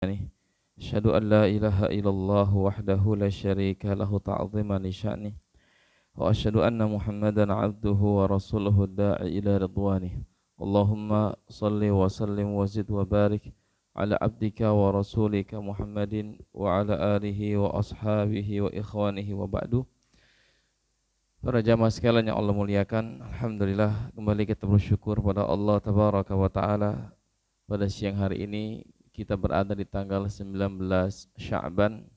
Asyhadu an la ilaha illallah wahdahu la syarika lahu ta'ziman li sya'nih wa asyhadu anna Muhammadan 'abduhu wa rasuluhu da'i ila ridwanih. Allahumma salli wa sallim wa zid wa barik ala abdika wa rasulika Muhammadin wa ala alihi wa ashabihi wa ikhwanihi wa ba'du. Para jamaah sekalian yang Allah muliakan, alhamdulillah kembali kita bersyukur pada Allah tabaraka wa taala. Pada siang hari ini kita berada di tanggal 19 Sya'ban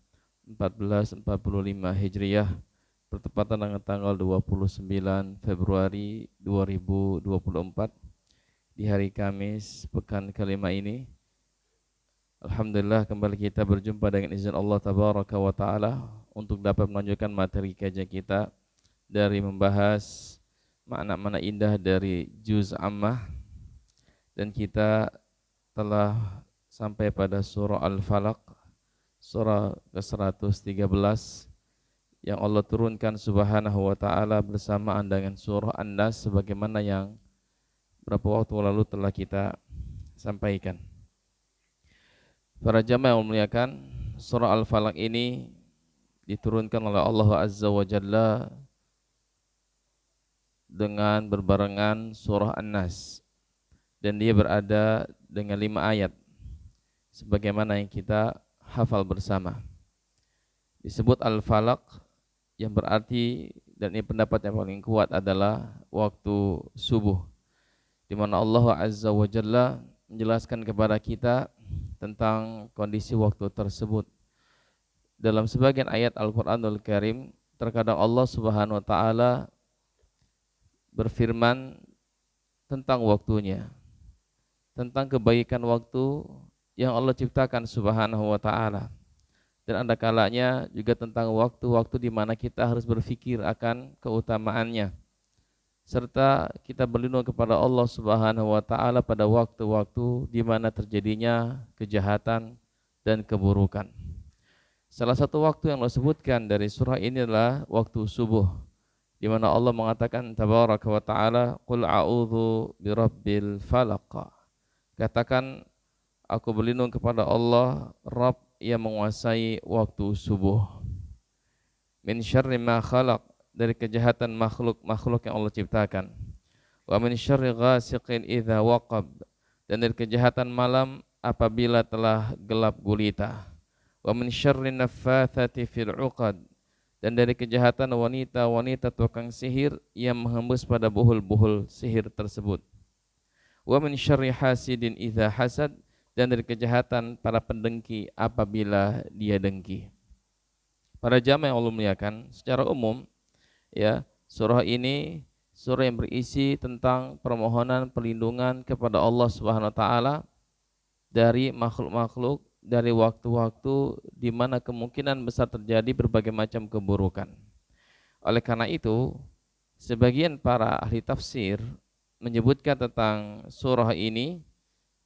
1445 Hijriah, bertepatan dengan tanggal 29 Februari 2024 di hari Kamis pekan kelima ini. Alhamdulillah kembali kita berjumpa dengan izin Allah tabaraka wa taala untuk dapat melanjutkan materi kajian kita dari membahas makna-makna indah dari juz ammah, dan kita telah sampai pada surah Al-Falaq, surah ke-113 yang Allah turunkan subhanahu wa ta'ala bersamaan dengan surah An-Nas, sebagaimana yang beberapa waktu lalu telah kita sampaikan. Para jamaah yang memuliakan, surah Al-Falaq ini diturunkan oleh Allah Azza wa Jalla dengan berbarengan surah An-Nas, dan dia berada dengan 5 ayat sebagaimana yang kita hafal bersama. Disebut Al-Falaq yang berarti, dan ini pendapat yang paling kuat, adalah waktu subuh, di mana Allah Azza wa Jalla menjelaskan kepada kita tentang kondisi waktu tersebut. Dalam sebagian ayat Al-Qur'anul Karim, terkadang Allah Subhanahu wa taala berfirman tentang waktunya, tentang kebaikan waktu yang Allah ciptakan subhanahu wa ta'ala. Dan ada kalanya juga tentang waktu-waktu di mana kita harus berfikir akan keutamaannya, serta kita berlindung kepada Allah subhanahu wa ta'ala pada waktu-waktu di mana terjadinya kejahatan dan keburukan. Salah satu waktu yang Allah sebutkan dari surah ini adalah waktu subuh, di mana Allah mengatakan tabaraka wa ta'ala, qul a'udzu birabbil falaq. Katakan, aku berlindung kepada Allah, Rabb yang menguasai waktu subuh. Min syarri ma khalaq, dari kejahatan makhluk-makhluk yang Allah ciptakan. Wa min syarri ghasiqin idza waqab, dan dari kejahatan malam apabila telah gelap gulita. Wa min syarri naffatsati fil 'uqad, dan dari kejahatan wanita-wanita tukang sihir yang menghembus pada buhul-buhul sihir tersebut. Wa min syarri hasidin idza hasad, dan dari kejahatan para pendengki apabila dia dengki. Para jamaah yang Allah muliakan, secara umum ya, surah ini surah yang berisi tentang permohonan perlindungan kepada Allah Subhanahu wa taala dari makhluk-makhluk, dari waktu-waktu di mana kemungkinan besar terjadi berbagai macam keburukan. Oleh karena itu, sebagian para ahli tafsir menyebutkan tentang surah ini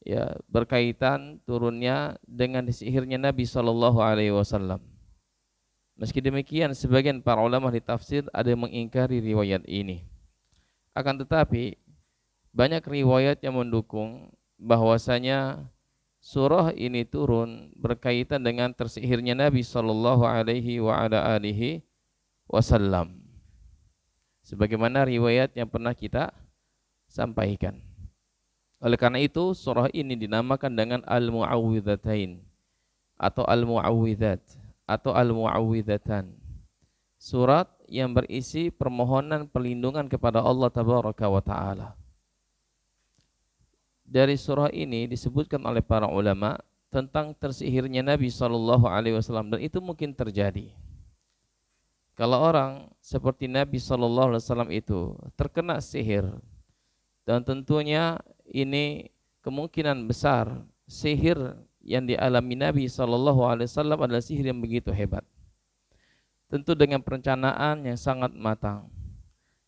ya, berkaitan turunnya dengan sihirnya Nabi Shallallahu Alaihi Wasallam. Meski demikian, sebagian para ulama di tafsir ada yang mengingkari riwayat ini. Akan tetapi banyak riwayat yang mendukung bahwasanya surah ini turun berkaitan dengan tersihirnya Nabi Shallallahu Alaihi Wasallam, sebagaimana riwayat yang pernah kita sampaikan. Oleh karena itu, surah ini dinamakan dengan Al-Mu'awwidhatain atau Al-Mu'awwidhat atau Al-Mu'awwidhatan. Surat yang berisi permohonan perlindungan kepada Allah tabaraka wa taala. Dari surah ini disebutkan oleh para ulama tentang tersihirnya Nabi sallallahu alaihi wasallam, dan itu mungkin terjadi. Kalau orang seperti Nabi sallallahu alaihi wasallam itu terkena sihir, dan tentunya ini kemungkinan besar sihir yang dialami Nabi SAW adalah sihir yang begitu hebat. Tentu dengan perencanaan yang sangat matang,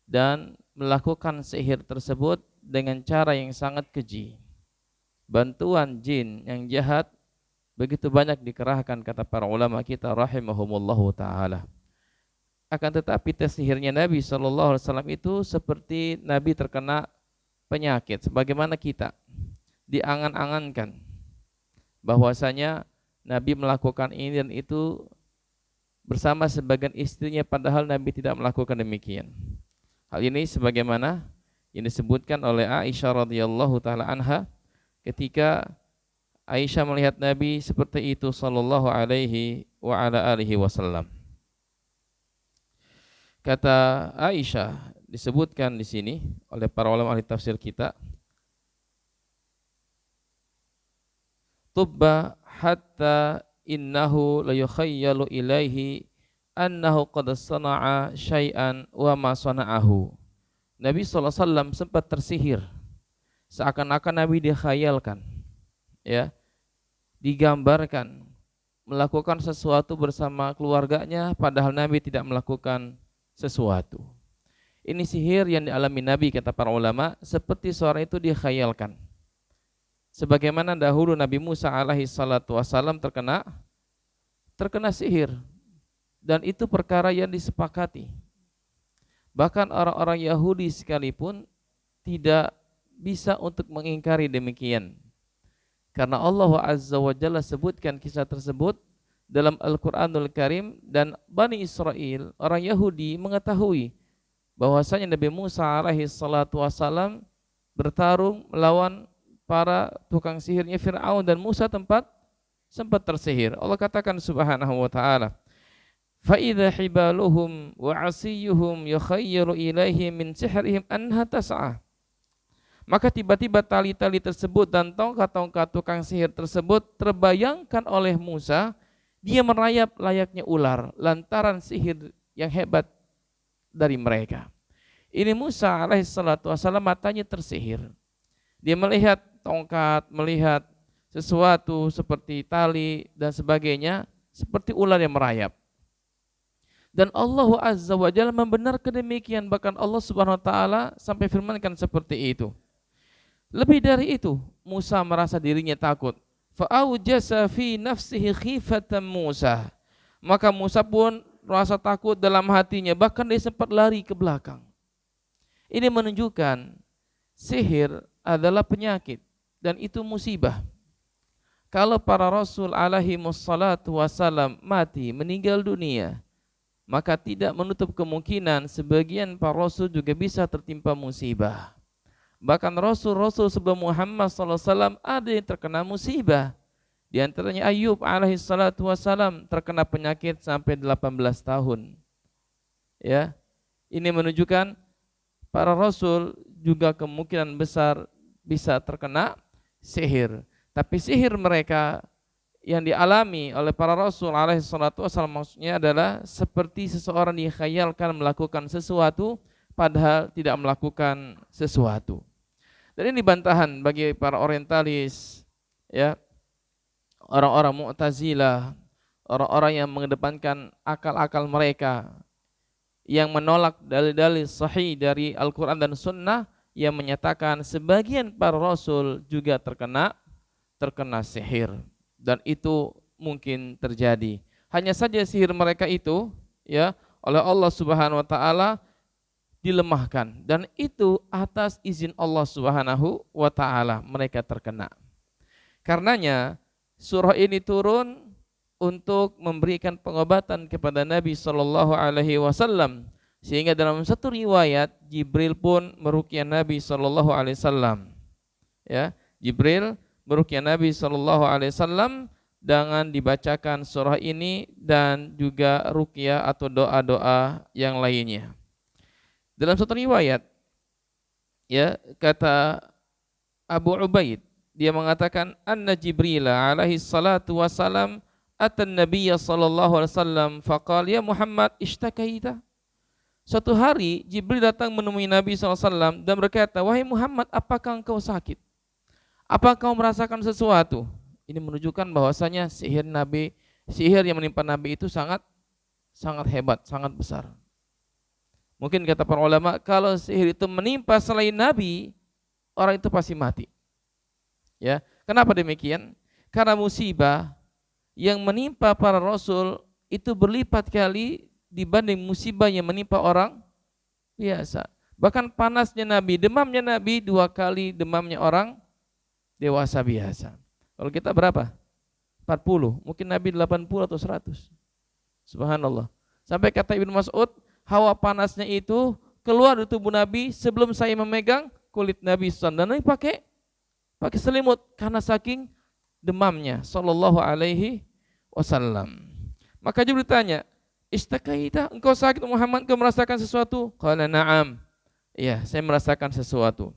dan melakukan sihir tersebut dengan cara yang sangat keji. Bantuan jin yang jahat begitu banyak dikerahkan, kata para ulama kita rahimahumullahu ta'ala. Akan tetapi sihirnya Nabi SAW itu seperti Nabi terkena penyakit, sebagaimana kita diangan-angankan bahwasanya Nabi melakukan ini dan itu bersama sebagian istrinya, padahal Nabi tidak melakukan demikian. Hal ini sebagaimana yang disebutkan oleh Aisyah radhiyallahu taala anha ketika Aisyah melihat Nabi seperti itu sallallahu alaihi wa ala alihi wasallam. Kata Aisyah, disebutkan di sini oleh para ulama ahli tafsir kita, tubba hatta innahu la yukhayyalu ilaihi annahu qad sana'a syai'an wa ma sana'ahu. Nabi SAW sempat tersihir, seakan-akan Nabi dikhayalkan, ya, digambarkan melakukan sesuatu bersama keluarganya, padahal Nabi tidak melakukan sesuatu. Ini sihir yang dialami Nabi, kata para ulama, seperti seorang itu dikhayalkan. Sebagaimana dahulu Nabi Musa alaihi salatu wassalam terkena sihir, dan itu perkara yang disepakati. Bahkan orang-orang Yahudi sekalipun tidak bisa untuk mengingkari demikian. Karena Allah Azza wa Jalla sebutkan kisah tersebut dalam Al-Quranul Karim, dan Bani Israel, orang Yahudi, mengetahui bahwasanya Nabi Musa alaihi salatu wassalam bertarung melawan para tukang sihirnya Fir'aun, dan Musa sempat tersihir. Allah katakan subhanahu wa ta'ala, فَإِذَا حِبَالُهُمْ وَعَصِيُّهُمْ يُخَيَّرُ إِلَيْهِ مِنْ سِحْرِهِمْ أَنْهَا تَسْعَى. Maka tiba-tiba tali-tali tersebut dan tongkat-tongkat tukang sihir tersebut terbayangkan oleh Musa, dia merayap layaknya ular lantaran sihir yang hebat dari mereka. Ini Musa alaihissalatu wassalam matanya tersihir. Dia melihat tongkat, melihat sesuatu seperti tali dan sebagainya, seperti ular yang merayap. Dan Allah Azza wa Jalla membenarkan demikian, bahkan Allah Subhanahu wa taala sampai firmankan seperti itu. Lebih dari itu, Musa merasa dirinya takut. Fa'aujasa fi nafsihi khifatan Musa. Maka Musa pun merasa takut dalam hatinya, bahkan dia sempat lari ke belakang. Ini menunjukkan sihir adalah penyakit dan itu musibah. Kalau para Rasul alaihi wassalatu wassalam mati, meninggal dunia, maka tidak menutup kemungkinan sebagian para Rasul juga bisa tertimpa musibah. Bahkan Rasul-Rasul sebelum Muhammad SAW ada yang terkena musibah. Di antaranya Ayub alaihi salatu wassalam terkena penyakit sampai 18 tahun. Ya, ini menunjukkan para Rasul juga kemungkinan besar bisa terkena sihir. Tapi sihir mereka yang dialami oleh para Rasul alaihi salatu wassalam maksudnya adalah seperti seseorang dikhayalkan melakukan sesuatu padahal tidak melakukan sesuatu. Dan ini bantahan bagi para orientalis, ya, orang-orang Mu'tazilah, orang-orang yang mengedepankan akal-akal mereka, yang menolak dalil-dalil sahih dari Al-Quran dan Sunnah, yang menyatakan sebagian para Rasul juga terkena sihir, dan itu mungkin terjadi. Hanya saja sihir mereka itu, ya, oleh Allah Subhanahu wa taala dilemahkan, dan itu atas izin Allah Subhanahu wa taala mereka terkena. Karenanya surah ini turun untuk memberikan pengobatan kepada Nabi sallallahu alaihi wasallam, sehingga dalam satu riwayat Jibril pun meruqyah Nabi sallallahu alaihi wasallam. Ya, Jibril meruqyah Nabi sallallahu alaihi wasallam dengan dibacakan surah ini dan juga ruqyah atau doa-doa yang lainnya. Dalam satu riwayat, ya, kata Abu Ubaid, dia mengatakan anna Jibril alaihi salatu wasalam atan Nabiyya sallallahu alaihi wasallam faqala ya Muhammad ishtakaita. Suatu hari Jibril datang menemui Nabi sallallahu alaihi wasallam dan berkata, wahai Muhammad, apakah engkau sakit? Apakah engkau merasakan sesuatu? Ini menunjukkan bahwasanya sihir yang menimpa Nabi itu sangat hebat, sangat besar. Mungkin kata para ulama, kalau sihir itu menimpa selain Nabi, orang itu pasti mati. Ya, kenapa demikian? Karena musibah yang menimpa para Rasul itu berlipat kali dibanding musibah yang menimpa orang biasa. Bahkan panasnya Nabi, demamnya Nabi 2 kali demamnya orang dewasa biasa. Kalau kita berapa? 40, mungkin Nabi 80 atau 100. Subhanallah. Sampai kata Ibnu Mas'ud, hawa panasnya itu keluar dari tubuh Nabi sebelum saya memegang kulit Nabi SAW. Dan Nabi pakai selimut karena saking demamnya sallallahu alaihi wasallam. Maka Jibril tanya, "Istakaita, engkau sakit Muhammad, engkau merasakan sesuatu?" Qala na'am. Iya, saya merasakan sesuatu.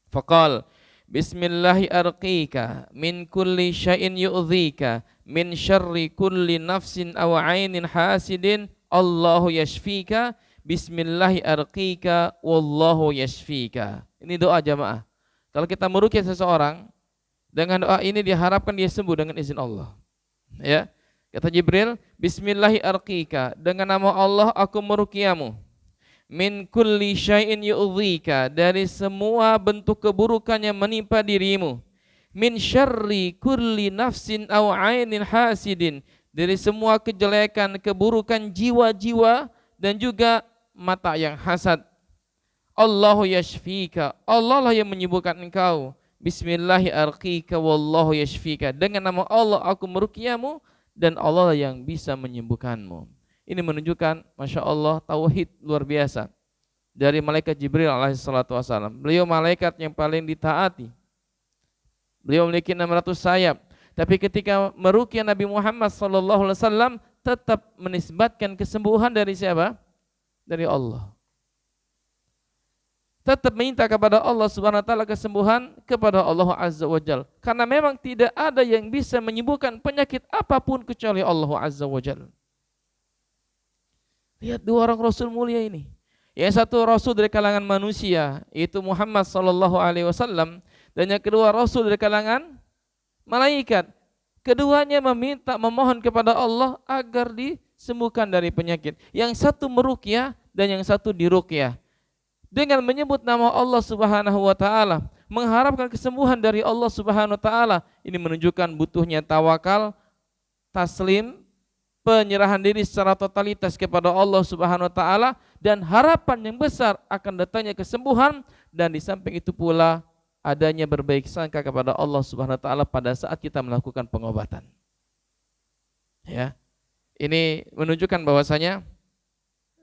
Faqal, "Bismillahi arqika min kulli syai'in yu'dhika min syarri kulli nafsin aw 'ainin hasidin, Allahu yashfika, bismillahi arqika wallahu yashfika." Ini doa jamaah. Kalau kita meruqyah seseorang, dengan doa ini diharapkan dia sembuh dengan izin Allah. Ya. Kata Jibril, "Bismillahi arqika, dengan nama Allah aku meruqyahmu. Min kulli syai'in yu'dhika, dari semua bentuk keburukan yang menimpa dirimu. Min syarri kulli nafsin aw 'ainin hasidin, dari semua kejelekan, keburukan jiwa-jiwa dan juga mata yang hasad. Allahu yashfika, Allah lah yang menyembuhkan engkau. Bismillahi arqika wallahu yashfika, dengan nama Allah aku meruqyahmu dan Allah yang bisa menyembuhkanmu." Ini menunjukkan, Masya Allah, tauhid luar biasa dari malaikat Jibril alaihissalatu wassalam. Beliau malaikat yang paling ditaati. Beliau memiliki 600 sayap. Tapi ketika meruqyah Nabi Muhammad sallallahu alaihi wasallam, tetap menisbatkan kesembuhan dari siapa? Dari Allah. Tetap minta kepada Allah Subhanahu wa taala kesembuhan kepada Allah Azza wa Jalla. Karena memang tidak ada yang bisa menyembuhkan penyakit apapun kecuali Allah Azza wa Jalla. Lihat dua orang Rasul mulia ini. Yang satu Rasul dari kalangan manusia, yaitu Muhammad sallallahu alaihi wasallam, dan yang kedua Rasul dari kalangan malaikat. Keduanya memohon kepada Allah agar disembuhkan dari penyakit. Yang satu meruqyah dan yang satu diruqyah. Dengan menyebut nama Allah Subhanahu wa taala, mengharapkan kesembuhan dari Allah Subhanahu wa taala. Ini menunjukkan butuhnya tawakal, taslim, penyerahan diri secara totalitas kepada Allah Subhanahu wa taala, dan harapan yang besar akan datangnya kesembuhan, dan di samping itu pula adanya berbaik sangka kepada Allah Subhanahu wa taala pada saat kita melakukan pengobatan. Ya. Ini menunjukkan bahwasanya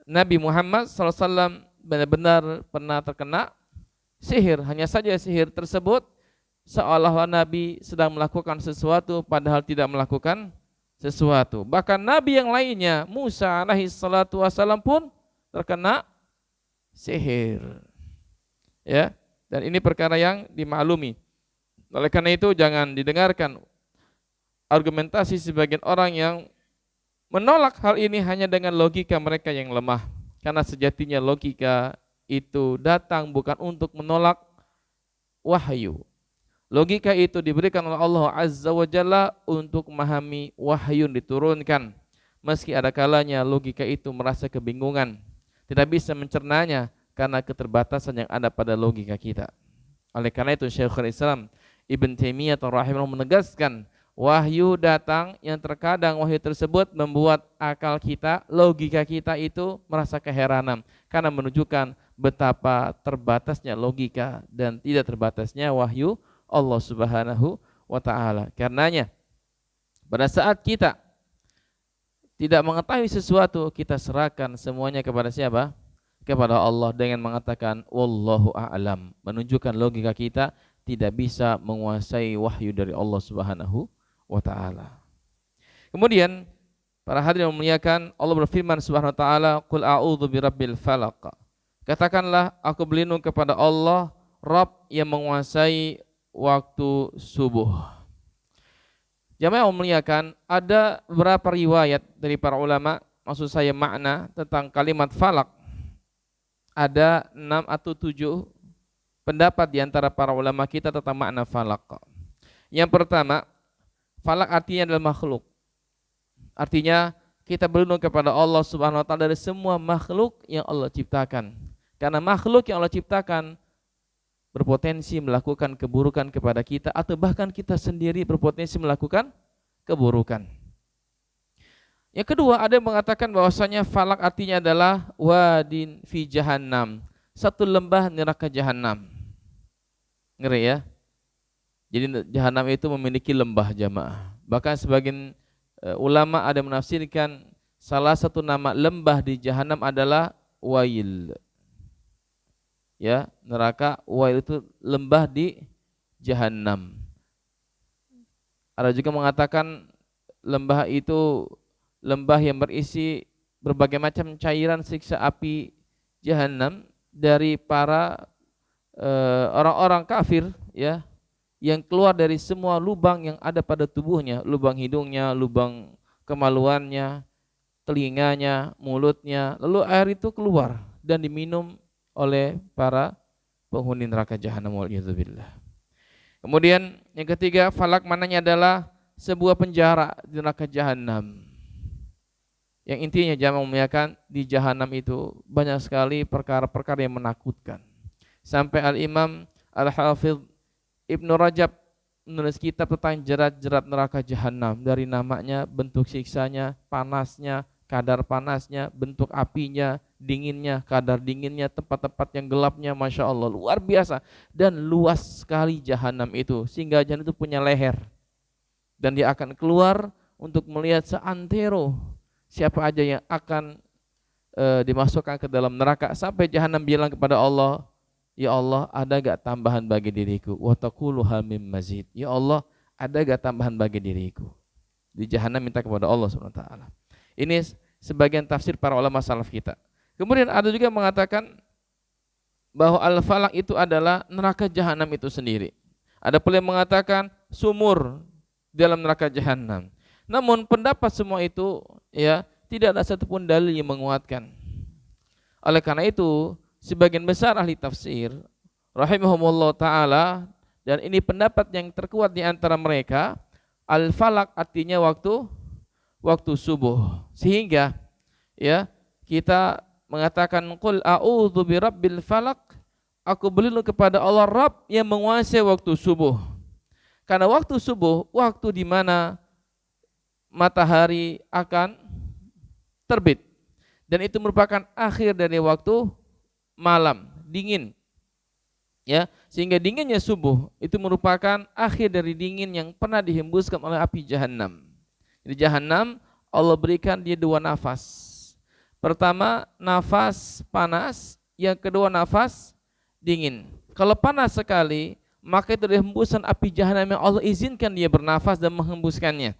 Nabi Muhammad SAW benar-benar pernah terkena sihir. Hanya saja sihir tersebut seolah-olah Nabi sedang melakukan sesuatu padahal tidak melakukan sesuatu. Bahkan Nabi yang lainnya, Musa alaihi salatu wasallam pun terkena sihir. Ya, dan ini perkara yang dimaklumi. Oleh karena itu jangan didengarkan argumentasi sebagian orang yang menolak hal ini hanya dengan logika mereka yang lemah. Karena sejatinya logika itu datang bukan untuk menolak wahyu. Logika itu diberikan oleh Allah Azza wa Jalla untuk memahami wahyu yang diturunkan. Meski ada kalanya logika itu merasa kebingungan, tidak bisa mencernanya karena keterbatasan yang ada pada logika kita. Oleh karena itu Syekhul Islam Ibn Taimiyah rahimahullah menegaskan, wahyu datang yang terkadang wahyu tersebut membuat akal kita, logika kita itu merasa keheranan karena menunjukkan betapa terbatasnya logika dan tidak terbatasnya wahyu Allah Subhanahu wa taala. Karenanya pada saat kita tidak mengetahui sesuatu, kita serahkan semuanya kepada siapa? Kepada Allah dengan mengatakan wallahu a'lam, menunjukkan logika kita tidak bisa menguasai wahyu dari Allah Subhanahu wa ta'ala. Kemudian para hadirin yang memuliakan, Allah berfirman Subhanahu wa ta'ala, qul a'udzu birabbil falaq, katakanlah aku berlindung kepada Allah, Rabb yang menguasai waktu subuh. Jamaah yang memuliakan, ada beberapa riwayat dari para ulama, maksud saya makna tentang kalimat falak. Ada 6 atau 7 pendapat di antara para ulama kita tentang makna falak. Yang pertama, falak artinya adalah makhluk. Artinya kita berlindung kepada Allah Subhanahu wa taala dari semua makhluk yang Allah ciptakan. Karena makhluk yang Allah ciptakan berpotensi melakukan keburukan kepada kita atau bahkan kita sendiri berpotensi melakukan keburukan. Yang kedua, ada yang mengatakan bahwasanya falak artinya adalah wadin fi jahannam, satu lembah neraka jahanam. Ngeri ya? Jadi jahanam itu memiliki lembah jamaah. Bahkan sebagian ulama ada menafsirkan salah satu nama lembah di jahanam adalah Wail. Ya, neraka Wail itu lembah di jahanam. Ada juga mengatakan lembah itu lembah yang berisi berbagai macam cairan siksa api jahanam dari para orang-orang kafir, ya, yang keluar dari semua lubang yang ada pada tubuhnya, lubang hidungnya, lubang kemaluannya, telinganya, mulutnya, lalu air itu keluar dan diminum oleh para penghuni neraka jahanam, waliyadzubillah. Kemudian yang ketiga, falak mananya adalah sebuah penjara di neraka jahanam. Yang intinya jamaah memuliakan, di jahanam itu banyak sekali perkara-perkara yang menakutkan. Sampai Al-Imam Al-Hafidh Ibnu Rajab menulis kitab tentang jerat-jerat neraka jahanam, dari namanya, bentuk siksanya, panasnya, kadar panasnya, bentuk apinya, dinginnya, kadar dinginnya, tempat-tempat yang gelapnya, Masya Allah, luar biasa. Dan luas sekali jahanam itu, sehingga jahanam itu punya leher. Dan dia akan keluar untuk melihat seantero siapa aja yang akan dimasukkan ke dalam neraka, sampai jahanam bilang kepada Allah, ya Allah, ada gak tambahan bagi diriku? Wa taqulu hal mim mazid. Ya Allah, ada gak tambahan bagi diriku? Di jahanam minta kepada Allah Subhanahu wa taala. Ini sebagian tafsir para ulama salaf kita. Kemudian ada juga yang mengatakan bahwa al-falak itu adalah neraka jahanam itu sendiri. Ada pula yang mengatakan sumur dalam neraka jahanam. Namun pendapat semua itu, ya, tidak ada satupun dalil yang menguatkan. Oleh karena itu, sebagian besar ahli tafsir rahimahumullah taala, dan ini pendapat yang terkuat di antara mereka, al-falak artinya waktu subuh. Sehingga, ya, kita mengatakan qul a'udzu birabbil falak, aku berlindung kepada Allah Rabb yang menguasai waktu subuh. Karena waktu subuh waktu di mana matahari akan terbit, dan itu merupakan akhir dari waktu malam, dingin, ya, sehingga dinginnya subuh itu merupakan akhir dari dingin yang pernah dihembuskan oleh api jahanam. Di jahanam Allah berikan dia dua nafas. Pertama nafas panas, yang kedua nafas dingin. Kalau panas sekali, maka itu hembusan api jahanam yang Allah izinkan dia bernafas dan menghembuskannya.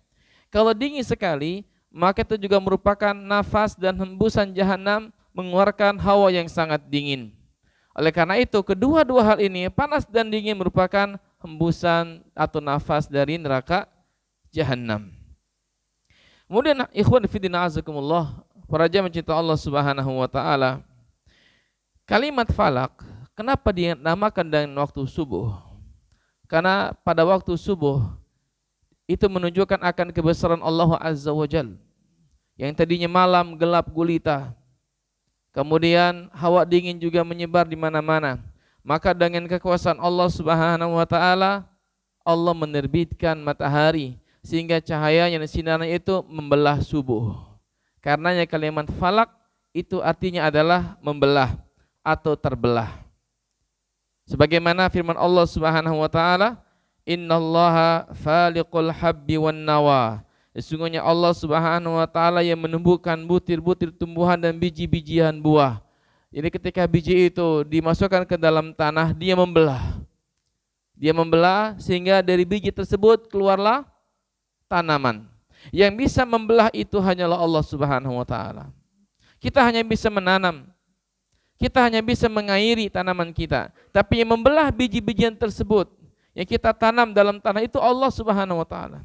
Kalau dingin sekali, maka itu juga merupakan nafas dan hembusan jahanam mengeluarkan hawa yang sangat dingin. Oleh karena itu, kedua-dua hal ini, panas dan dingin, merupakan hembusan atau nafas dari neraka jahanam. Kemudian ikhwan fillah azakumullah, para jamaah cinta Allah Subhanahu wa taala, kalimat falak kenapa dinamakan dengan waktu subuh? Karena pada waktu subuh itu menunjukkan akan kebesaran Allah Azza wa Jalla. Yang tadinya malam gelap gulita, kemudian hawa dingin juga menyebar di mana-mana, maka dengan kekuasaan Allah Subhanahu wa taala, Allah menerbitkan matahari sehingga cahayanya dan sinarnya itu membelah subuh. Karenanya kalimat falak itu artinya adalah membelah atau terbelah. Sebagaimana firman Allah Subhanahu wa taala, innallaha faliqul habbi wan nawa. Sesungguhnya Allah Subhanahu wa taala yang menumbuhkan butir-butir tumbuhan dan biji-bijian buah. Ini ketika biji itu dimasukkan ke dalam tanah, dia membelah. Dia membelah sehingga dari biji tersebut keluarlah tanaman. Yang bisa membelah itu hanyalah Allah Subhanahu wa taala. Kita hanya bisa menanam, kita hanya bisa mengairi tanaman kita, tapi yang membelah biji-bijian tersebut yang kita tanam dalam tanah itu Allah Subhanahu wa taala.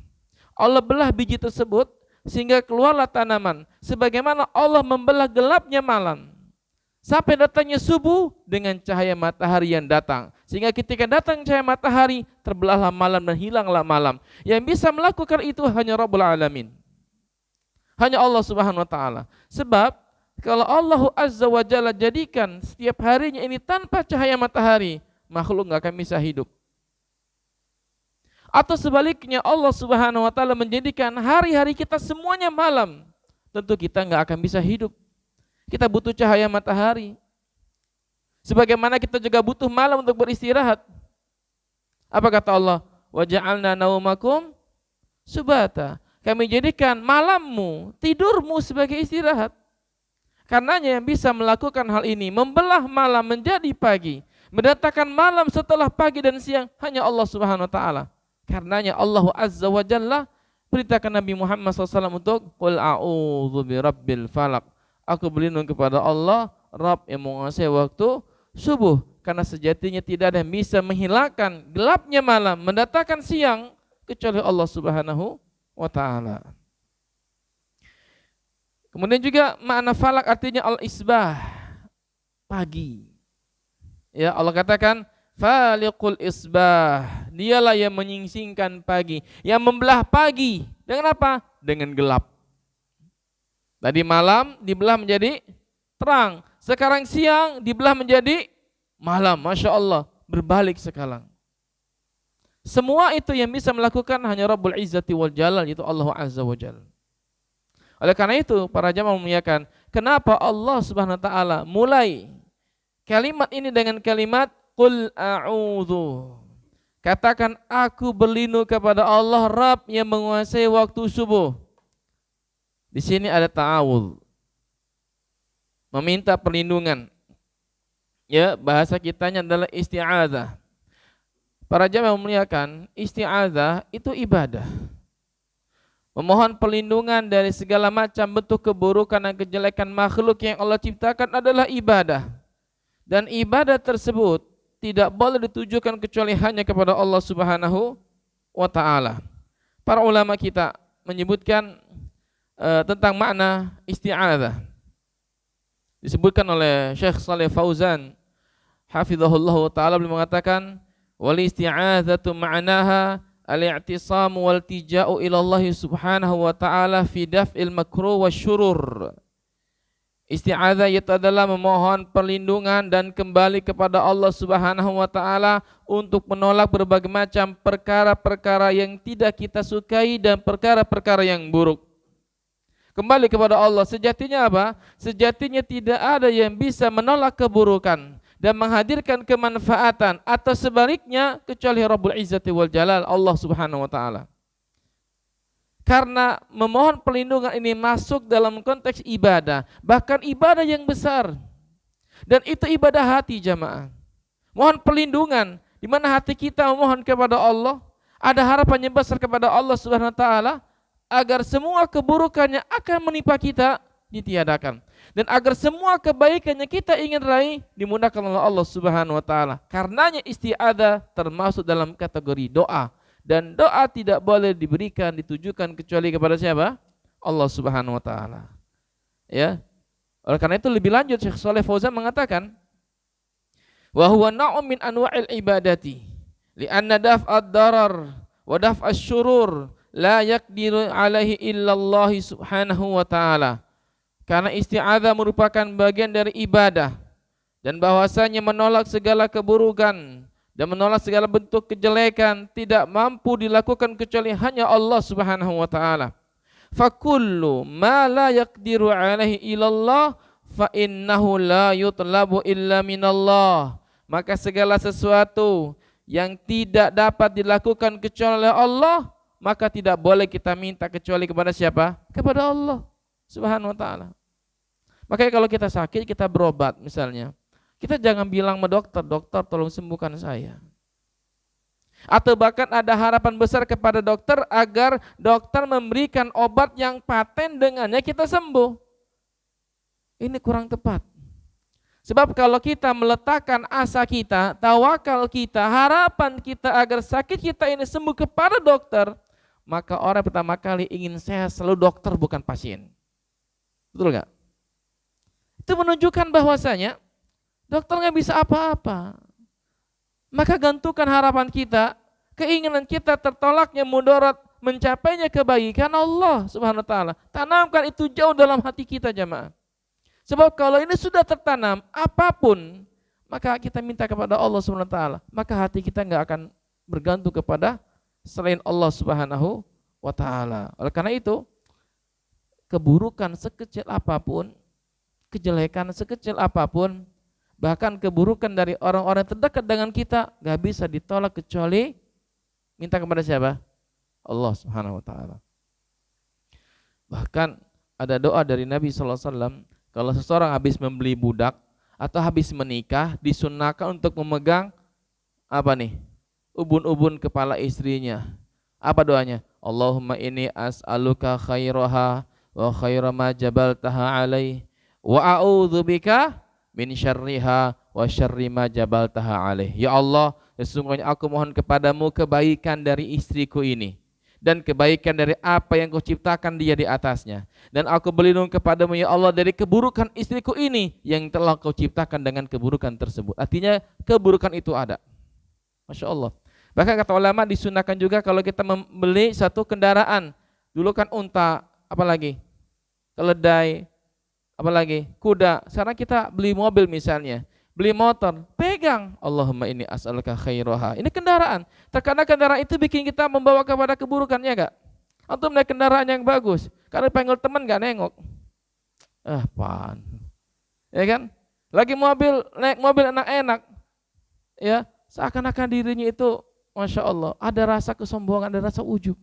Allah belah biji tersebut sehingga keluarlah tanaman, sebagaimana Allah membelah gelapnya malam sampai datangnya subuh dengan cahaya matahari yang datang, sehingga ketika datang cahaya matahari terbelahlah malam dan hilanglah malam. Yang bisa melakukan itu hanya Rabbul Alamin, hanya Allah Subhanahu wa taala. Sebab kalau Allah Azza wa Jalla jadikan setiap harinya ini tanpa cahaya matahari, makhluk enggak akan bisa hidup. Atau sebaliknya Allah Subhanahu wa taala menjadikan hari-hari kita semuanya malam, tentu kita enggak akan bisa hidup. Kita butuh cahaya matahari. Sebagaimana kita juga butuh malam untuk beristirahat. Apa kata Allah? Wa ja'alna naumakum subata. Kami jadikan malammu, tidurmu sebagai istirahat. Karenanya yang bisa melakukan hal ini, membelah malam menjadi pagi, mendatangkan malam setelah pagi dan siang, hanya Allah Subhanahu wa taala. Karenanya Allah Azza wa Jalla perintahkan Nabi Muhammad SAW untuk qul a'udzu birabbil falaq. Aku berlindung kepada Allah, Rabb yang menguasai waktu subuh. Karena sejatinya tidak ada yang bisa menghilangkan gelapnya malam, mendatangkan siang, kecuali Allah Subhanahu wa ta'ala. Kemudian juga makna falak artinya al-isbah, pagi. Ya, Allah katakan faliqul isbah, dialah yang menyingsingkan pagi, yang membelah pagi. Dengan apa? Dengan gelap. Tadi malam dibelah menjadi terang, sekarang siang dibelah menjadi malam. Masya Allah, berbalik sekarang. Semua itu yang bisa melakukan hanya Rabbul Izzati wal Jalal, yaitu Allah Azza wa Jalla. Oleh karena itu para jamaah memuliakan, kenapa Allah Subhanahu wa taala mulai kalimat ini dengan kalimat qul a'udzu. Katakan aku berlindung kepada Allah Rabb yang menguasai waktu subuh. Di sini ada ta'awudz. Meminta perlindungan. Ya, bahasa kitanya adalah isti'adzah. Para jamaah memuliakan, isti'adzah itu ibadah. Memohon perlindungan dari segala macam bentuk keburukan dan kejelekan makhluk yang Allah ciptakan adalah ibadah. Dan ibadah tersebut tidak boleh ditujukan kecuali hanya kepada Allah Subhanahu wa taala. Para ulama kita menyebutkan tentang makna isti'adzah. Disebutkan oleh Syekh Shalih Fauzan hafizahullah taala, beliau mengatakan wal isti'adzatu ma'naha al-i'tisamu wal tija'u ila Allah Subhanahu wa ta'ala fi daf'il makruh wasyurur. Isti'adzah itu adalah memohon perlindungan dan kembali kepada Allah Subhanahu wa ta'ala untuk menolak berbagai macam perkara-perkara yang tidak kita sukai dan perkara-perkara yang buruk. Kembali kepada Allah, sejatinya apa? Sejatinya tidak ada yang bisa menolak keburukan dan menghadirkan kemanfaatan atau sebaliknya kecuali Rabbul Izzati wal Jalal, Allah Subhanahu wa taala. Karena memohon perlindungan ini masuk dalam konteks ibadah, bahkan ibadah yang besar. Dan itu ibadah hati jamaah. Mohon perlindungan di mana hati kita memohon kepada Allah, ada harapan yang besar kepada Allah Subhanahu wa taala agar semua keburukannya akan menimpa kita ditiadakan. Dan agar semua kebaikan yang kita ingin raih dimudahkan oleh Allah Subhanahu wa taala. Karenanya isti'adzah termasuk dalam kategori doa, dan doa tidak boleh diberikan ditujukan kecuali kepada siapa? Allah Subhanahu wa taala. Ya. Oleh karena itu lebih lanjut Syekh Shalih Fauzan mengatakan wa huwa na'um min anwa'il ibadati li'anna daf'ad darar wa daf'asy syurur la yaqdiru alaihi illallah Subhanahu wa taala. Karena isti'adzah merupakan bagian dari ibadah dan bahwasanya menolak segala keburukan dan menolak segala bentuk kejelekan tidak mampu dilakukan kecuali hanya Allah Subhanahu wa taala. Fakullu ma la yaqdiru alaihi illallah fa innahu la yutlabu illa minallah. Maka segala sesuatu yang tidak dapat dilakukan kecuali oleh Allah, maka tidak boleh kita minta kecuali kepada siapa? Kepada Allah Subhanahu wa taala. Makanya kalau kita sakit, kita berobat misalnya, kita jangan bilang sama dokter, dokter tolong sembuhkan saya. Atau bahkan ada harapan besar kepada dokter agar dokter memberikan obat yang paten dengannya kita sembuh. Ini kurang tepat. Sebab kalau kita meletakkan asa kita, tawakal kita, harapan kita agar sakit kita ini sembuh kepada dokter, maka orang pertama kali ingin sehat selalu dokter bukan pasien. Betul nggak? Itu menunjukkan bahwasanya dokter nggak bisa apa-apa. Maka gantungkan harapan kita, keinginan kita tertolaknya mudarat, mencapainya kebaikan Allah Subhanahu wa taala. Tanamkan itu jauh dalam hati kita jamaah. Sebab kalau ini sudah tertanam apapun, maka kita minta kepada Allah Subhanahu wa taala, maka hati kita nggak akan bergantung kepada selain Allah Subhanahu wa taala. Oleh karena itu, keburukan sekecil apapun, kejelekan sekecil apapun, bahkan keburukan dari orang-orang terdekat dengan kita gak bisa ditolak kecuali minta kepada siapa? Allah Subhanahu wa taala. Bahkan ada doa dari Nabi sallallahu alaihi wasallam, kalau seseorang habis membeli budak atau habis menikah, disunnahkan untuk memegang apa nih? Ubun-ubun kepala istrinya. Apa doanya? Allahumma inni as'aluka khairaha wa khaira ma jabaltaha alaih wa a'udzubika min syarriha wa syarri ma jabaltaha alaih. Ya Allah, sesungguhnya aku mohon kepadamu kebaikan dari istriku ini dan kebaikan dari apa yang kau ciptakan dia di atasnya. Dan aku berlindung kepadamu ya Allah dari keburukan istriku ini yang telah kau ciptakan dengan keburukan tersebut. Artinya keburukan itu ada. Masya Allah. Bahkan kata ulama disunahkan juga kalau kita membeli satu kendaraan. Dulu kan unta, apalagi keledai, apalagi kuda. Sekarang kita beli mobil misalnya, beli motor, pegang Allahumma inni as'aluka khairaha. Ini kendaraan. Terkadang kendaraan itu bikin kita membawa kepada keburukan, ya enggak? Antum naik kendaraan yang bagus, karena panggil teman enggak nengok. Pan. Ya kan? Lagi naik mobil enak-enak. Ya, seakan-akan dirinya itu Masya Allah, ada rasa kesombongan, ada rasa ujub.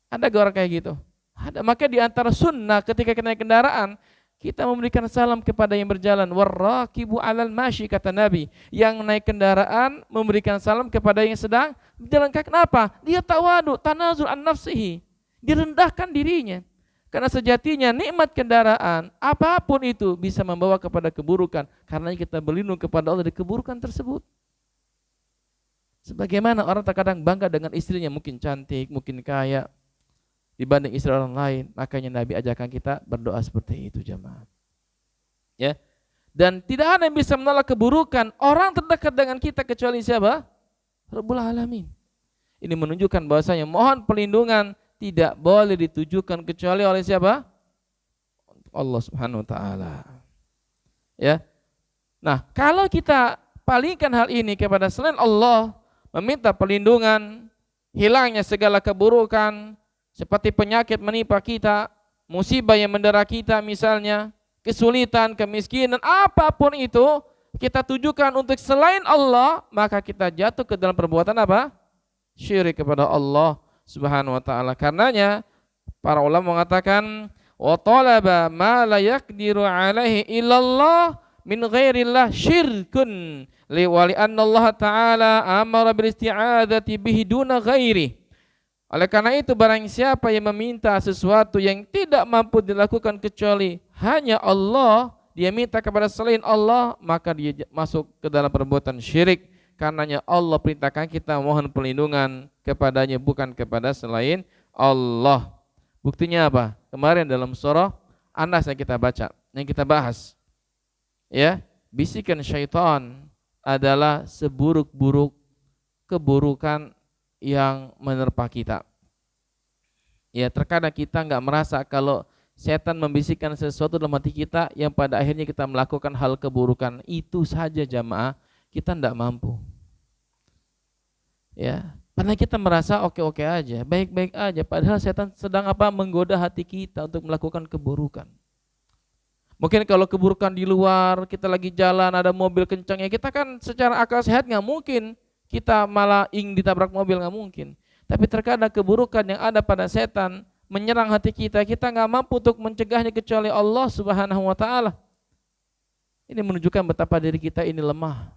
Ada gak orang kayak gitu? Ada. Maka di antara sunnah ketika kita naik kendaraan, kita memberikan salam kepada yang berjalan. Warraqibu 'alal masyi, kata Nabi. Yang naik kendaraan memberikan salam kepada yang sedang berjalan. Kenapa? Dia tawadu, tanazul an nafsihi. Direndahkan dirinya. Karena sejatinya nikmat kendaraan, apapun itu bisa membawa kepada keburukan. Karena kita berlindung kepada Allah dari keburukan tersebut. Sebagaimana orang terkadang bangga dengan istrinya, mungkin cantik, mungkin kaya dibanding istri orang lain, makanya Nabi ajarkan kita berdoa seperti itu jemaah. Ya. Dan tidak ada yang bisa menolak keburukan orang terdekat dengan kita kecuali siapa? Rabbul Alamin. Ini menunjukkan bahwasanya mohon perlindungan tidak boleh ditujukan kecuali oleh siapa? Allah Subhanahu wa taala. Ya. Nah, kalau kita palingkan hal ini kepada selain Allah, meminta perlindungan, hilangnya segala keburukan, seperti penyakit menimpa kita, musibah yang mendera kita misalnya, kesulitan, kemiskinan, apapun itu, kita tujukan untuk selain Allah, maka kita jatuh ke dalam perbuatan apa? Syirik kepada Allah Subhanahu wa taala. Karenanya para ulama mengatakan wa talaba ma la yaqdiru alaihi illallah min ghairillah syirkun li anna Allah taala amara bil isti'adzati bihi duna ghairi. Oleh karena itu barang siapa yang meminta sesuatu yang tidak mampu dilakukan kecuali hanya Allah, dia minta kepada selain Allah, maka dia masuk ke dalam perbuatan syirik. Karenanya Allah perintahkan kita mohon perlindungan kepadanya, bukan kepada selain Allah. Buktinya apa? Kemarin dalam surah An-Nas yang kita baca, yang kita bahas, ya, bisikan syaitan adalah seburuk-buruk keburukan yang menerpa kita. Ya, terkadang kita enggak merasa kalau setan membisikkan sesuatu dalam hati kita yang pada akhirnya kita melakukan hal keburukan. Itu saja jamaah, kita enggak mampu. Ya, karena kita merasa oke-oke aja, baik-baik aja, padahal setan sedang apa? Menggoda hati kita untuk melakukan keburukan. Mungkin kalau keburukan di luar, kita lagi jalan ada mobil kencang, ya kita kan secara akal sehat enggak mungkin kita malah ingin ditabrak mobil, nggak mungkin. Tapi terkadang keburukan yang ada pada setan menyerang hati kita, kita nggak mampu untuk mencegahnya kecuali Allah Subhanahu wa taala. Ini menunjukkan betapa diri kita ini lemah.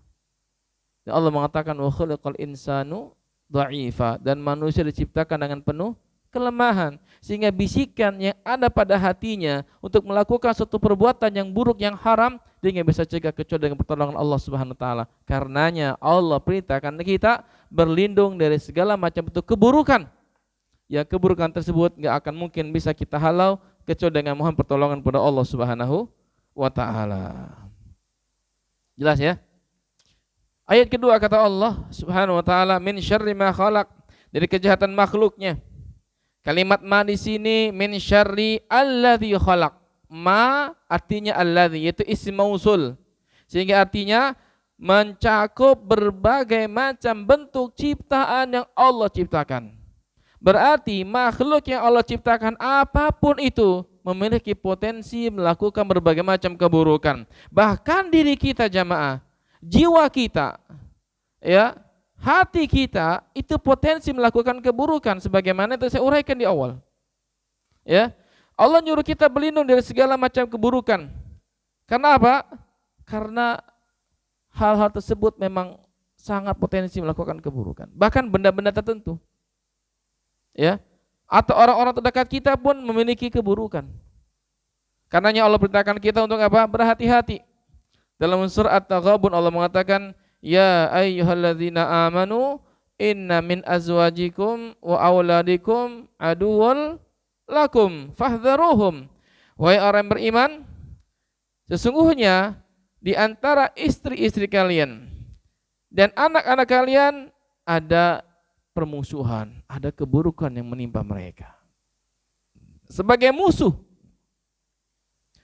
Dan Allah mengatakan wa khuliqal insanu dha'ifa, dan manusia diciptakan dengan penuh kelemahan, sehingga bisikan yang ada pada hatinya untuk melakukan suatu perbuatan yang buruk, yang haram, dia nggak bisa cegah kecuali dengan pertolongan Allah Subhanahu wa taala. Karenanya Allah perintahkan kita berlindung dari segala macam bentuk keburukan. Ya, keburukan tersebut nggak akan mungkin bisa kita halau kecuali dengan mohon pertolongan pada Allah Subhanahu wa taala. Jelas ya? Ayat kedua kata Allah Subhanahu wa taala, min syarri ma khalaq, dari kejahatan makhluknya. Kalimat ma di sini min syarri alladzi khalaq. Ma artinya alladzi, yaitu isim mausul. Sehingga artinya mencakup berbagai macam bentuk ciptaan yang Allah ciptakan. Berarti makhluk yang Allah ciptakan apapun itu memiliki potensi melakukan berbagai macam keburukan. Bahkan diri kita jamaah, jiwa kita, ya, hati kita itu potensi melakukan keburukan sebagaimana itu saya uraikan di awal. Ya. Allah nyuruh kita berlindung dari segala macam keburukan. Karena apa? Karena hal-hal tersebut memang sangat potensi melakukan keburukan. Bahkan benda-benda tertentu. Ya. Atau orang-orang terdekat kita pun memiliki keburukan. Karenanya Allah perintahkan kita untuk apa? Berhati-hati. Dalam surat At-Taghabun Allah mengatakan, ya ayyuhalladzina amanu inna min azwajikum wa auladikum aduwwal lakum fahdharuhum. Wahai orang beriman, sesungguhnya di antara istri-istri kalian dan anak-anak kalian ada permusuhan, ada keburukan yang menimpa mereka. Sebagai musuh.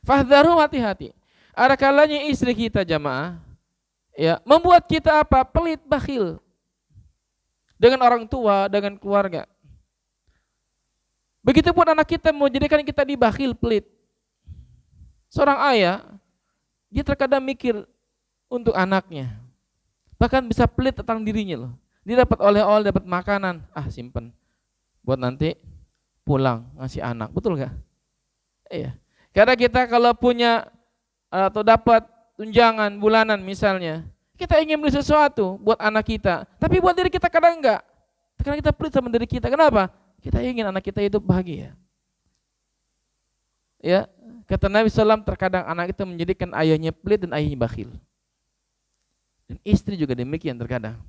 Fahdharu, hati-hati. Ada kalanya istri kita jamaah ya membuat kita apa? Pelit, bakhil dengan orang tua, dengan keluarga. Begitupun anak kita mau jadikan kita dibakhil, pelit. Seorang ayah dia terkadang mikir untuk anaknya, bahkan bisa pelit tentang dirinya loh. Dia dapat oleh-oleh, dapat makanan, simpen buat nanti pulang ngasih anak, betul gak? Iya. Karena kita kalau punya atau dapat tunjangan bulanan misalnya, kita ingin beli sesuatu buat anak kita, tapi buat diri kita kadang enggak. Karena kita pelit sama diri kita. Kenapa? Kita ingin anak kita hidup bahagia. Ya, kata Nabi SAW, terkadang anak kita menjadikan ayahnya pelit dan ayahnya bakhil. Dan istri juga demikian terkadang.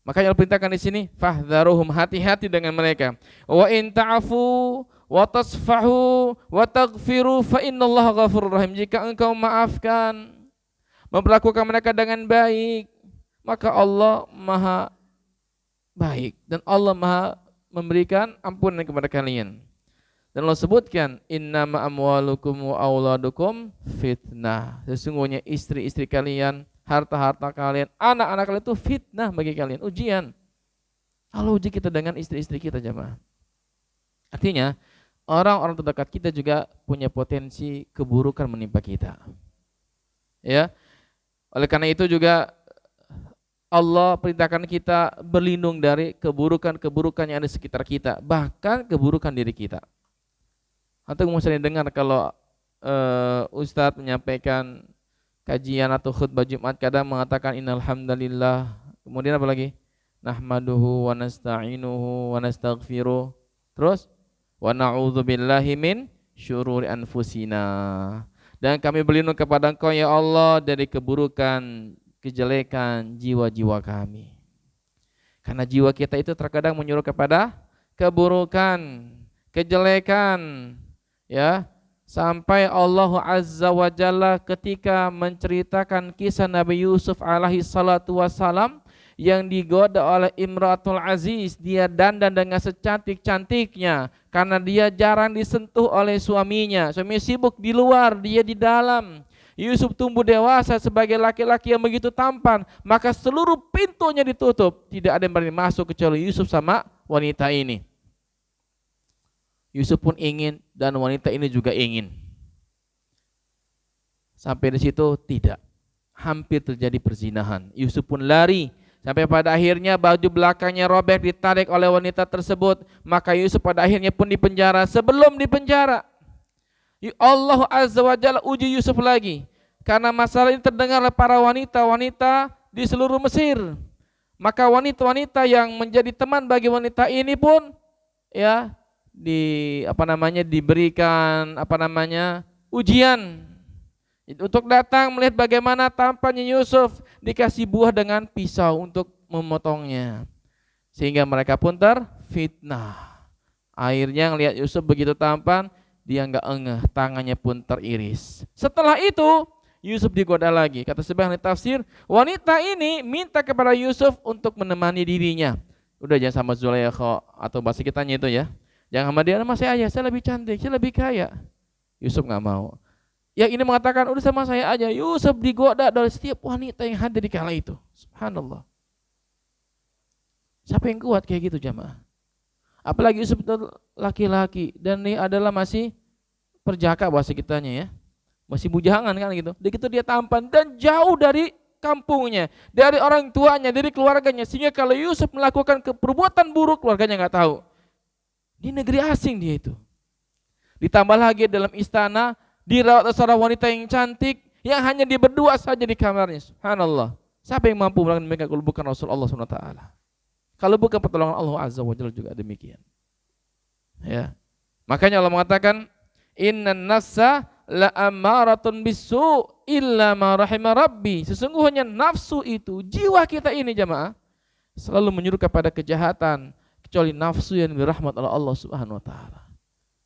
Makanya Allah perintahkan di sini, fahdharuhum, hati-hati dengan mereka. Wa in ta'fu wa tasfahu wa taghfiru fa innallaha ghafurur rahim. Jika engkau maafkan, memperlakukan mereka dengan baik, maka Allah Maha baik dan Allah Maha memberikan ampunan kepada kalian. Dan Allah sebutkan, innama amwalukum wa auladukum fitnah. Sesungguhnya istri-istri kalian, harta-harta kalian, anak-anak kalian itu fitnah bagi kalian, ujian. Allah uji kita dengan istri-istri kita jemaah. Artinya orang-orang terdekat kita juga punya potensi keburukan menimpa kita. Ya. Oleh karena itu juga Allah perintahkan kita berlindung dari keburukan-keburukan yang ada di sekitar kita, bahkan keburukan diri kita. Atau misalnya dengar kalau Ustadz menyampaikan kajian atau khutbah Jumat kadang mengatakan innal hamdalillah, kemudian apa lagi? Nahmaduhu wa nasta'inuhu wa nastaghfiruh. Terus wa na'udzubillahi min syururi anfusina. Dan kami berlindung kepada Engkau ya Allah dari keburukan, kejelekan jiwa-jiwa kami. Karena jiwa kita itu terkadang menyuruh kepada keburukan, kejelekan, ya. Sampai Allah Azza wa Jalla ketika menceritakan kisah Nabi Yusuf alaihi salatu wassalam yang digoda oleh Imratul Aziz, dia dandan dengan secantik-cantiknya karena dia jarang disentuh oleh suaminya. Suami sibuk di luar, dia di dalam. Yusuf tumbuh dewasa sebagai laki-laki yang begitu tampan, maka seluruh pintunya ditutup. Tidak ada yang berani masuk kecuali Yusuf sama wanita ini. Yusuf pun ingin dan wanita ini juga ingin. Sampai di situ tidak. Hampir terjadi perzinahan. Yusuf pun lari. Sampai pada akhirnya baju belakangnya robek ditarik oleh wanita tersebut. Maka Yusuf pada akhirnya pun dipenjara. Sebelum dipenjara, Allah Azza wa Jalla uji Yusuf lagi. Karena masalah ini terdengar oleh para wanita-wanita di seluruh Mesir. Maka wanita-wanita yang menjadi teman bagi wanita ini pun ya diberikan ujian untuk datang melihat bagaimana tampannya Yusuf, dikasih buah dengan pisau untuk memotongnya, sehingga mereka pun terfitnah. Akhirnya melihat Yusuf begitu tampan, dia enggak engeh, tangannya pun teriris. Setelah itu Yusuf digoda lagi. Kata sebagian tafsir, wanita ini minta kepada Yusuf untuk menemani dirinya. Udah jangan sama Zulaikha atau bahasa kitanya itu ya. Jangan sama dia, sama saya aja, saya lebih cantik, saya lebih kaya. Yusuf enggak mau. Yang ini mengatakan, udah sama saya aja. Yusuf digoda dari setiap wanita yang hadir di kala itu. Subhanallah. Siapa yang kuat kayak gitu jamaah? Apalagi Yusuf itu laki-laki dan ini adalah masih perjaka bahasa kitanya ya. Masih bujangan kan gitu. Begitu dia tampan dan jauh dari kampungnya, dari orang tuanya, dari keluarganya, sehingga kalau Yusuf melakukan perbuatan buruk, keluarganya nggak tahu. Di negeri asing dia itu. Ditambah lagi dalam istana dirawat seorang wanita yang cantik yang hanya dia berdua saja di kamarnya. Subhanallah. Siapa yang mampu melakukan demikian kalau bukan Rasulullah SWT? Kalau bukan pertolongan Allah Azza wa Jalla juga demikian. Ya. Makanya Allah mengatakan innan nafsa la ammaratun bisu illa ma rahima rabbi. Sesungguhnya nafsu itu, jiwa kita ini jamaah, selalu menyuruh kepada kejahatan kecuali nafsu yang dirahmat oleh Allah Subhanahu wa taala.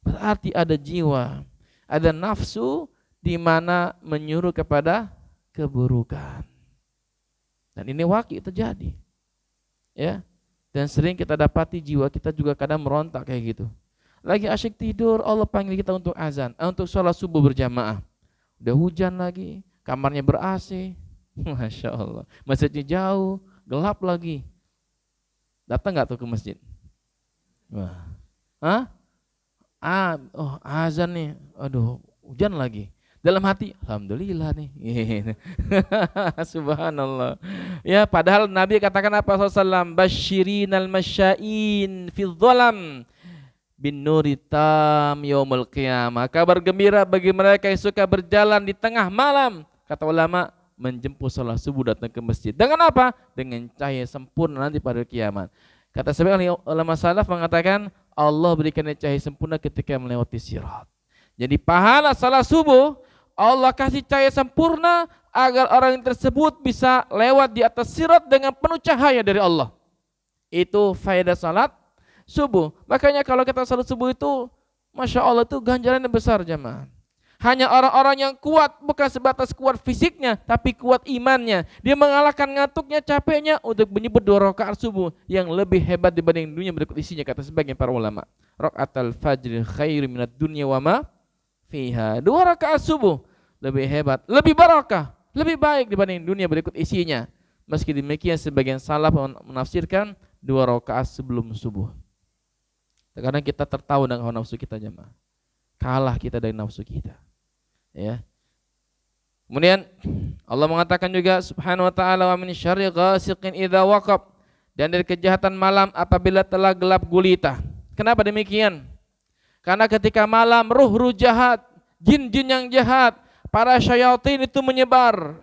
Berarti ada jiwa, ada nafsu di mana menyuruh kepada keburukan. Dan ini wakil terjadi. Ya. Dan sering kita dapati jiwa kita juga kadang merontak kayak gitu. Lagi asyik tidur, Allah panggil kita untuk azan, untuk sholat subuh berjamaah. Udah hujan lagi, kamarnya ber-AC. Masya Allah. Masjidnya jauh, gelap lagi. Datang nggak tuh ke masjid? Wah. Hah? Azan nih. Aduh, hujan lagi. Dalam hati, alhamdulillah nih. Subhanallah. Ya, padahal Nabi katakan apa SAW? Basyirinal masya'in fi dhalam bin nuritam yaumul qiyamah. Kabar gembira bagi mereka yang suka berjalan di tengah malam. Kata ulama, menjemput salat subuh datang ke masjid. Dengan apa? Dengan cahaya sempurna nanti pada kiamat. Kata sebagian ulama salaf mengatakan Allah berikan cahaya sempurna ketika melewati sirat. Jadi pahala salat subuh Allah kasih cahaya sempurna agar orang yang tersebut bisa lewat di atas sirat dengan penuh cahaya dari Allah. Itu faedah salat subuh. Makanya kalau kita salat subuh itu, Masya Allah itu ganjarannya besar jamaah. Hanya orang-orang yang kuat, bukan sebatas kuat fisiknya, tapi kuat imannya. Dia mengalahkan ngantuknya, capeknya untuk menyebut 2 rakaat subuh yang lebih hebat dibanding dunia berikut isinya, kata sebagian para ulama. Rakaatul fajr khairu minad dunya wa ma fiha. 2 rakaat subuh lebih hebat, lebih barakah, lebih baik dibanding dunia berikut isinya. Meski demikian sebagian salaf menafsirkan 2 rakaat sebelum subuh. Terkadang kita tertawa dengan hawa nafsu kita jemaah. Kalah kita dari nafsu kita. Ya. Kemudian Allah mengatakan juga subhanahu wa ta'ala wa min syarri ghasiqin idza waqab, dan dari kejahatan malam apabila telah gelap gulita. Kenapa demikian? Karena ketika malam ruh-ruh jahat, jin-jin yang jahat, para syaitan itu menyebar.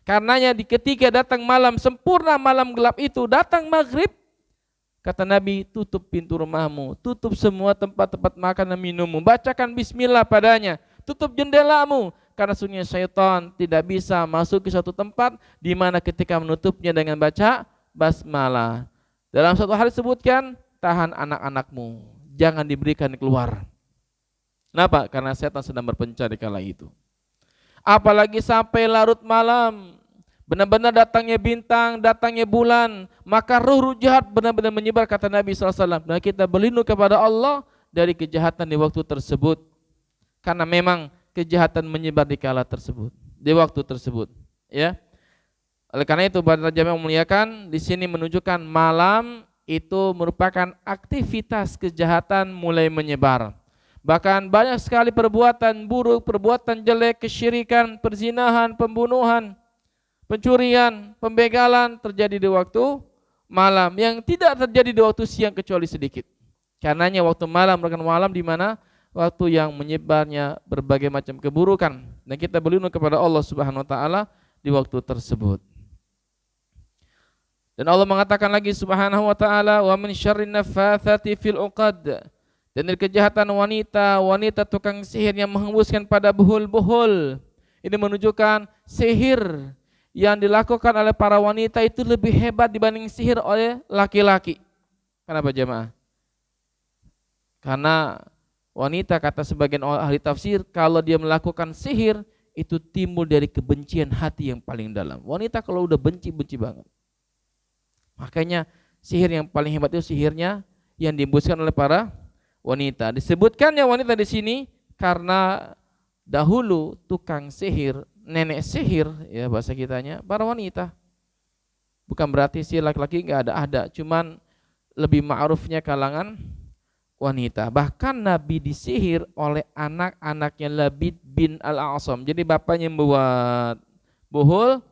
Karenanya ketika datang malam sempurna, malam gelap itu, datang maghrib, kata Nabi, tutup pintu rumahmu, tutup semua tempat-tempat makan dan minummu, bacakan bismillah padanya, tutup jendelamu, karena sungguh syaitan tidak bisa masuk ke suatu tempat di mana ketika menutupnya dengan baca basmalah. Dalam satu hari sebutkan, tahan anak-anakmu, jangan diberikan keluar. Kenapa? Karena setan sedang berpencar di kala itu. Apalagi sampai larut malam, benar-benar datangnya bintang, datangnya bulan, maka ruh-ruh jahat benar-benar menyebar, kata Nabi SAW. Dan kita berlindung kepada Allah dari kejahatan di waktu tersebut. Karena memang kejahatan menyebar di kala tersebut, di waktu tersebut. Ya. Oleh karena itu, para jamaah memuliakan, di sini menunjukkan malam itu merupakan aktivitas kejahatan mulai menyebar. Bahkan banyak sekali perbuatan buruk, perbuatan jelek, kesyirikan, perzinahan, pembunuhan, pencurian, pembegalan terjadi di waktu malam yang tidak terjadi di waktu siang kecuali sedikit. Karenanya waktu malam merupakan malam di mana waktu yang menyebarnya berbagai macam keburukan, dan kita berlindung kepada Allah Subhanahu wa taala di waktu tersebut. Dan Allah mengatakan lagi Subhanahu wa taala, wa min syarrin naffatsati fil 'uqad, dan dari kejahatan wanita tukang sihir yang menghembuskan pada buhul-buhul. Ini menunjukkan sihir yang dilakukan oleh para wanita itu lebih hebat dibanding sihir oleh laki-laki. Kenapa jemaah? Karena wanita, kata sebagian ahli tafsir, kalau dia melakukan sihir itu timbul dari kebencian hati yang paling dalam. Wanita kalau udah benci banget. Makanya sihir yang paling hebat itu sihirnya yang dihembuskan oleh para wanita. Disebutkannya wanita di sini karena dahulu tukang sihir, nenek sihir, ya bahasa kitanya, para wanita. Bukan berarti sihir laki-laki enggak ada, cuman lebih ma'rufnya kalangan wanita. Bahkan Nabi disihir oleh anak-anaknya Labid bin Al-A'sam. Jadi bapaknya membuat buhul,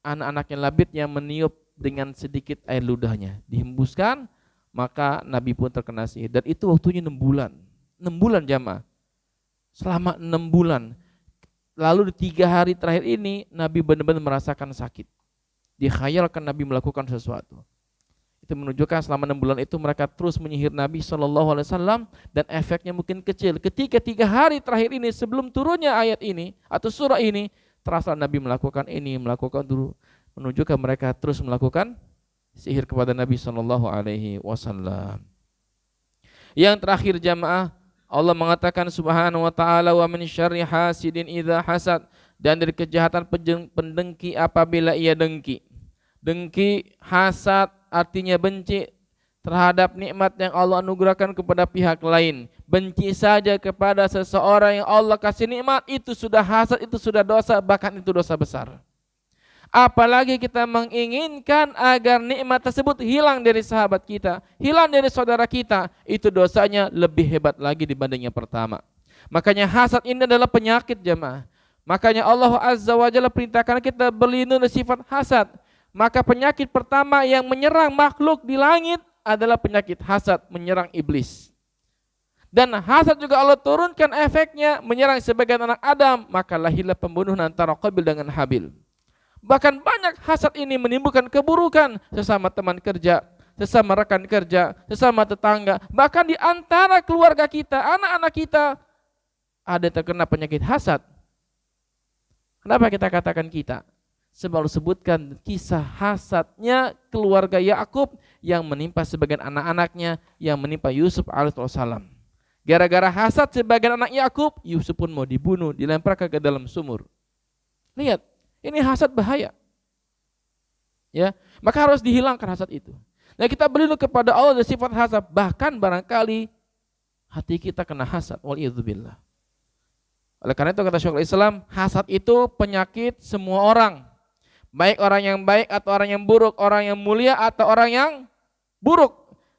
anak-anaknya Labid yang meniup dengan sedikit air ludahnya. Dihembuskan, maka Nabi pun terkena sihir. Dan itu waktunya 6 bulan. 6 bulan jamaah. Selama 6 bulan. Lalu di 3 hari terakhir ini Nabi benar-benar merasakan sakit. Dikhayalkan Nabi melakukan sesuatu. Itu menunjukkan selama 6 bulan itu mereka terus menyihir Nabi SAW dan efeknya mungkin kecil. Ketika 3 hari terakhir ini sebelum turunnya ayat ini atau surah ini, terasa Nabi melakukan ini, melakukan dulu, menunjukkan mereka terus melakukan sihir kepada Nabi SAW. Yang terakhir jamaah, Allah mengatakan subhanahu wa ta'ala, wa min syarri hasidin idza hasad, dan dari kejahatan pendengki apabila ia dengki. Dengki, hasad artinya benci terhadap nikmat yang Allah anugerahkan kepada pihak lain. Benci saja kepada seseorang yang Allah kasih nikmat, itu sudah hasad, itu sudah dosa, bahkan itu dosa besar. Apalagi kita menginginkan agar nikmat tersebut hilang dari sahabat kita, hilang dari saudara kita, itu dosanya lebih hebat lagi dibanding yang pertama. Makanya hasad ini adalah penyakit jemaah. Makanya Allah Azza wa Jalla perintahkan kita berlindung dari sifat hasad. Maka penyakit pertama yang menyerang makhluk di langit adalah penyakit hasad, menyerang iblis. Dan hasad juga Allah turunkan efeknya menyerang sebagian anak Adam, maka lahirlah pembunuhan antara Qabil dengan Habil. Bahkan banyak hasad ini menimbulkan keburukan sesama teman kerja, sesama rekan kerja, sesama tetangga, bahkan di antara keluarga kita, anak-anak kita ada yang terkena penyakit hasad. Kenapa kita katakan kita? Sebab Allah sebutkan kisah hasadnya keluarga Yakub yang menimpa sebagian anak-anaknya, yang menimpa Yusuf alaihissalam. Gara-gara hasad sebagian anak Yakub, Yusuf pun mau dibunuh, dilemparkan ke dalam sumur. Lihat, ini hasad bahaya. Ya, maka harus dihilangkan hasad itu. Nah, kita berlindung kepada Allah dari sifat hasad, bahkan barangkali hati kita kena hasad, waliyadzubillah. Oleh karena itu kata Syekhul Islam, hasad itu penyakit semua orang. Baik orang yang baik atau orang yang buruk, orang yang mulia atau orang yang buruk.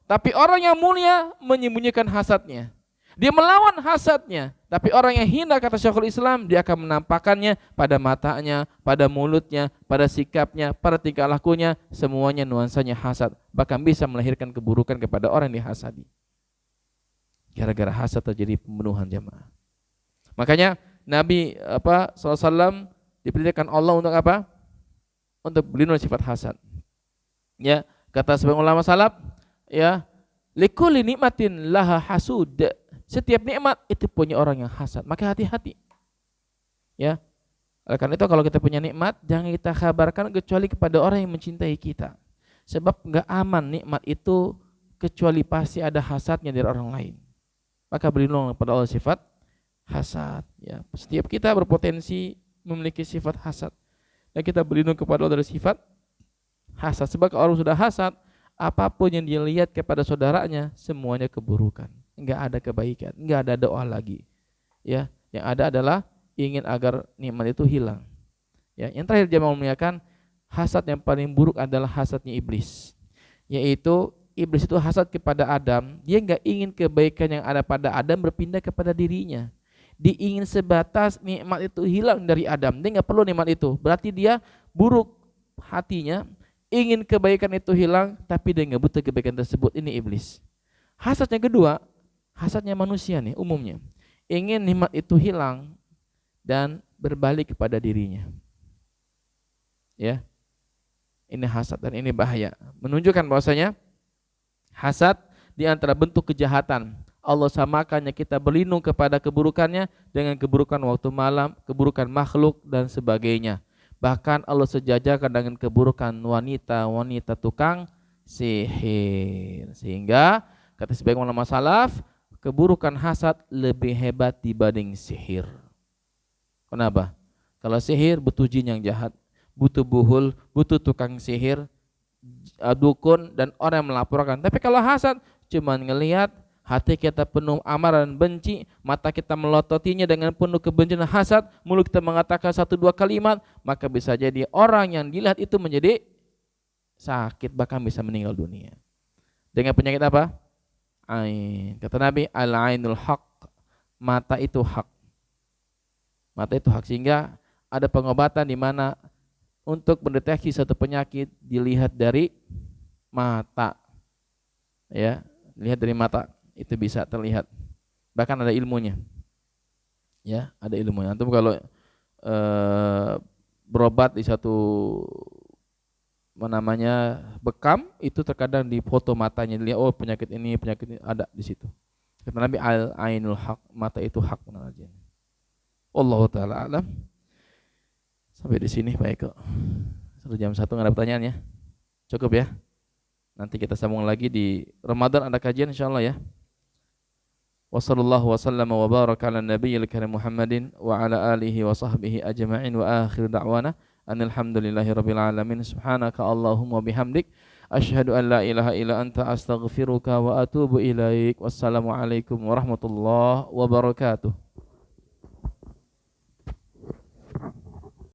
Tapi orang yang mulia menyembunyikan hasadnya. Dia melawan hasadnya. Tapi orang yang hina kata Syekhul Islam, dia akan menampakkannya pada matanya, pada mulutnya, pada sikapnya, pada tingkah lakunya, semuanya nuansanya hasad. Bahkan bisa melahirkan keburukan kepada orang yang dihasadi. Gara-gara hasad terjadi pembunuhan jamaah. Makanya Nabi SAW diperintahkan Allah untuk apa? Untuk berlindung dari sifat hasad. Ya, kata sebagian ulama salaf, ya, likulli nikmatin laha hasud. Setiap nikmat itu punya orang yang hasad, maka hati-hati. Ya. Oleh karena itu kalau kita punya nikmat, jangan kita kabarkan kecuali kepada orang yang mencintai kita. Sebab enggak aman nikmat itu kecuali pasti ada hasadnya dari orang lain. Maka berlindung kepada Allah sifat hasad, ya. Setiap kita berpotensi memiliki sifat hasad. Dan kita berlindung kepada Allah dari sifat hasad. Sebab kalau orang sudah hasad, apapun yang dia lihat kepada saudaranya semuanya keburukan. Enggak ada kebaikan, enggak ada doa lagi. Ya, yang ada adalah ingin agar nikmat itu hilang. Ya, yang terakhir jemaah muliakan, hasad yang paling buruk adalah hasadnya iblis. Yaitu iblis itu hasad kepada Adam, dia enggak ingin kebaikan yang ada pada Adam berpindah kepada dirinya. Dia ingin sebatas nikmat itu hilang dari Adam. Dia enggak perlu nikmat itu. Berarti dia buruk hatinya, ingin kebaikan itu hilang, tapi dia enggak butuh kebaikan tersebut. Ini iblis. Hasad yang kedua, hasadnya manusia nih umumnya, ingin nikmat itu hilang dan berbalik kepada dirinya. Ya, ini hasad dan ini bahaya. Menunjukkan bahwasanya hasad di antara bentuk kejahatan. Allah samakannya kita berlindung kepada keburukannya dengan keburukan waktu malam, keburukan makhluk dan sebagainya. Bahkan Allah sejajarkan dengan keburukan wanita-wanita tukang sihir. Sehingga kata sebagian ulama salaf, keburukan hasad lebih hebat dibanding sihir. Kenapa? Kalau sihir butuh jin yang jahat, butuh buhul, butuh tukang sihir, dukun dan orang yang melaporkan. Tapi kalau hasad cuma ngelihat, hati kita penuh amarah dan benci, mata kita melototinya dengan penuh kebencian dan hasad, mulut kita mengatakan 1-2 kalimat, maka bisa jadi orang yang dilihat itu menjadi sakit, bahkan bisa meninggal dunia. Dengan penyakit apa? Ain. Kata Nabi, al-ainul haq, mata itu hak. Mata itu hak, sehingga ada pengobatan di mana untuk mendeteksi satu penyakit dilihat dari mata. Ya, lihat dari mata itu bisa terlihat. Bahkan ada ilmunya. Ya, ada ilmunya. Antum kalau berobat di satu namanya bekam, itu terkadang di foto matanya dilihat, oh penyakit ini ada di situ. Kata Nabi, al ainul haq, mata itu hak. Allah taala alam. Sampai di sini baik kok. 1 jam 1 nggak ada pertanyaan ya. Cukup ya. Nanti kita sambung lagi di Ramadan, ada kajian insyaallah ya. Wassallallahu wasallam wa baraka ala nabiyil karim Muhammadin wa ala alihi wa sahbihi ajma'in wa akhir da'wana anil hamdulillahi rabbil alamin. Subhanaka Allahumma bihamdik asyhadu an la ilaha illa anta astaghfiruka wa atubu ilaik. Wassalamu alaikum warahmatullahi wabarakatuh.